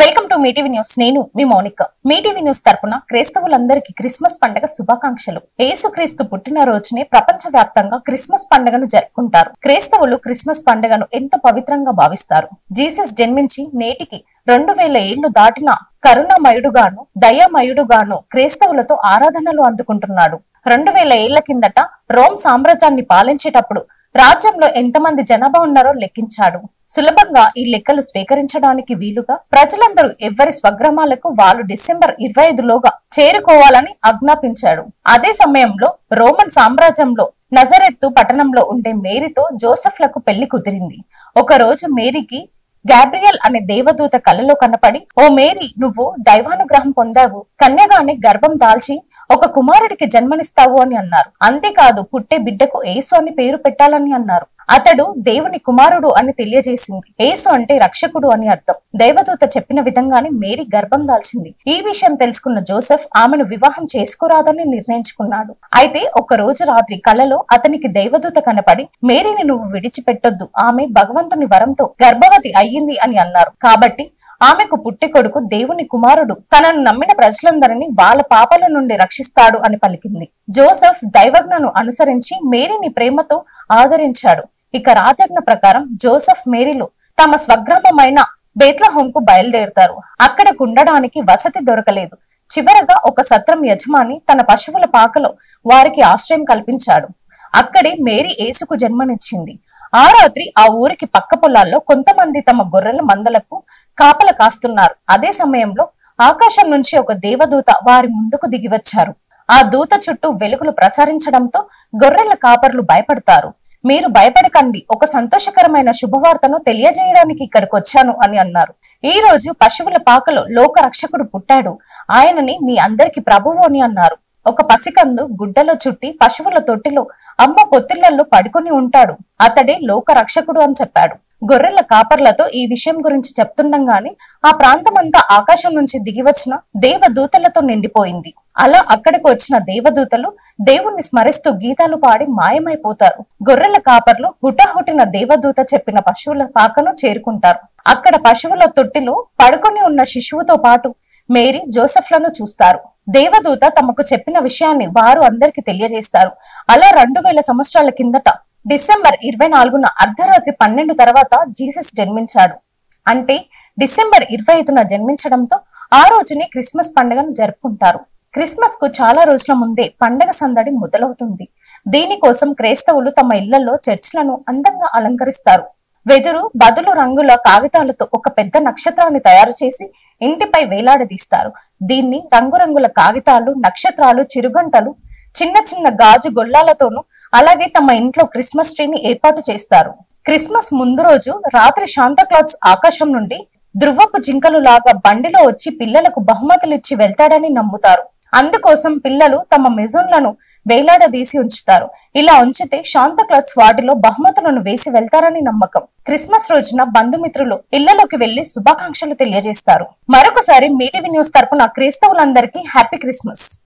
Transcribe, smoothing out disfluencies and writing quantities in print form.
Welcome to Mee TV news. నేను మీ Mounika. Mee TV news తరపున క్రైస్తవులందరికీ Christmas పండుగ శుభాకాంక్షలు. యేసుక్రీస్తు పుట్టిన రోజునే ప్రపంచ వ్యాప్తంగా క్రిస్మస్ పండుగను జరుపుకుంటారు. క్రైస్తవులు క్రిస్మస్ పండుగను ఎంతో పవిత్రంగా భావిస్తారు. జీసస్ జన్మించి నేటికి 2000 ఏళ్లు దాటిన కరుణామయుడుగాను దయామయుడుగాను క్రైస్తవులతో ఆరాధనలు అందుకుంటున్నాడు. 2000 ఏళ్ల కిందట రోమ్ సామ్రాజ్యాన్ని పాలించేటప్పుడు రాజ్యంలో ఎంతమంది జనాభా ఉన్నారో లెక్కించాడు. సులభంగా ఈ లెక్కలు స్వీకరించడానికి వీలుగా ప్రజలందరూ ఎవరి స్వగ్రామాలకు వాళ్ళు డిసెంబర్ 25లోగా చేరుకోవాలని ఆజ్ఞాపించాడు. అదే సమయంలో రోమన్ సామ్రాజ్యంలో నజరెత్తు పట్టణంలో ఉండే మేరీతో జోసెఫ్లకు పెళ్లి కుదిరింది. ఒక రోజు మేరీకి గాబ్రియల్ అనే దేవదూత కలలో కనపడి, ఓ మేరీ, నువ్వు దైవానుగ్రహం పొందావు, కన్యగానే గర్భం దాల్చి ఒక కుమారుడికి జన్మనిస్తావు అని అన్నారు. అంతేకాదు, పుట్టే బిడ్డకు యేసు అని పేరు పెట్టాలని అన్నారు. అతడు దేవుని కుమారుడు అని తెలియజేసింది. యేసు అంటే రక్షకుడు అని అర్థం. దేవదూత చెప్పిన విధంగానే మేరీ గర్భం దాల్చింది. ఈ విషయం తెలుసుకున్న జోసెఫ్ ఆమెను వివాహం చేసుకోరాదని నిర్ణయించుకున్నాడు. అయితే ఒక రోజు రాత్రి కలలో అతనికి దేవదూత కనపడి, మేరీని నువ్వు విడిచిపెట్టొద్దు, ఆమె భగవంతుని వరంతో గర్భవతి అయ్యింది అని అన్నారు. కాబట్టి ఆమెకు పుట్టి కొడుకు దేవుని కుమారుడు, తనను నమ్మిన ప్రజలందరినీ వాళ్ళ పాపాల నుండి రక్షిస్తాడు అని పలికింది. జోసెఫ్ దైవజ్ఞను అనుసరించి మేరీని ప్రేమతో ఆదరించాడు. ఇక రాజజ్ఞ ప్రకారం జోసెఫ్ మేరీలు తమ స్వగ్రామమైన బేత్లెహేంకు బయలుదేరుతారు. అక్కడకు ఉండడానికి వసతి దొరకలేదు. చివరగా ఒక సత్రం యజమాని తన పశువుల పాకలో వారికి ఆశ్రయం కల్పించాడు. అక్కడే మేరీ యేసుకు జన్మనిచ్చింది. ఆ రాత్రి ఆ ఊరికి పక్క పొలాల్లో కొంతమంది తమ గొర్రెల మందలకు కాపల కాస్తున్నారు. అదే సమయంలో ఆకాశం నుంచి ఒక దేవదూత వారి ముందుకు దిగివచ్చారు. ఆ దూత చుట్టూ వెలుగులు ప్రసరించడంతో గొర్రెల కాపర్లు భయపడతారు. మీరు భయపడకండి, ఒక సంతోషకరమైన శుభవార్తను తెలియజేయడానికి ఇక్కడికి వచ్చాను అని అన్నారు. ఈ రోజు పశువుల పాకలో లోక రక్షకుడు పుట్టాడు, ఆయనని మీ అందరికి ప్రభువు అని అన్నారు. ఒక పసికందు గుడ్డలో చుట్టి పశువుల తొట్టిలో అమ్మ పొత్తిళ్లలో పడుకొని ఉంటాడు, అతడే లోక రక్షకుడు అని చెప్పాడు. గొర్రెల కాపర్లతో ఈ విషయం గురించి చెప్తుండగానే ఆ ప్రాంతమంతా ఆకాశం నుంచి దిగివచ్చిన దేవదూతలతో నిండిపోయింది. అలా అక్కడికి వచ్చిన దేవదూతలు దేవుణ్ణి స్మరిస్తూ గీతాలు పాడి మాయమైపోతారు. గొర్రెల కాపర్లు హుటాహుటిన దేవదూత చెప్పిన పశువుల పాకను చేరుకుంటారు. అక్కడ పశువుల తొట్టిలో పడుకొని ఉన్న శిశువుతో పాటు మేరీ, జోసెఫ్లను చూస్తారు. దేవదూత తమకు చెప్పిన విషయాన్ని వారు అందరికి తెలియజేస్తారు. అలా 2000 సంవత్సరాల కిందట డిసెంబర్ 24న అర్ధరాత్రి 12 తర్వాత జీసస్ జన్మించాడు. అంటే డిసెంబర్ 25న జన్మించడంతో ఆ రోజుని క్రిస్మస్ పండుగను జరుపుకుంటారు. క్రిస్మస్ కు చాలా రోజుల ముందే పండగ సందడి మొదలవుతుంది. దీనికోసం క్రైస్తవులు తమ ఇళ్లలో చర్చిలను అందంగా అలంకరిస్తారు. వెదురు బదులు రంగుల కాగితాలతో ఒక పెద్ద నక్షత్రాన్ని తయారు చేసి ఇంటిపై వేలాడదీస్తారు. దీన్ని రంగురంగుల కాగితాలు, నక్షత్రాలు, చిరుగంటలు, చిన్న చిన్న గాజు గొల్లాలతోనూ అలాగే తమ ఇంట్లో క్రిస్మస్ ట్రీని ఏర్పాటు చేస్తారు. క్రిస్మస్ ముందు రోజు రాత్రి శాంతాక్లాజ్ ఆకాశం నుండి ధృవపు జింకలు లాగా బండిలో వచ్చి పిల్లలకు బహుమతులు ఇచ్చి వెళ్తాడని నమ్ముతారు. అందుకోసం పిల్లలు తమ మెజూన్లను వేలాడదీసి ఉంచుతారు. ఇలా ఉంచితే శాంతాక్లాజ్ వాటిలో బహుమతులను వేసి వెళ్తారని నమ్మకం. క్రిస్మస్ రోజున బంధుమిత్రులు ఇళ్లలోకి వెళ్లి శుభాకాంక్షలు తెలియజేస్తారు. మరొకసారి మీటీవీ న్యూస్ తరపున క్రైస్తవులందరికీ హ్యాపీ క్రిస్మస్.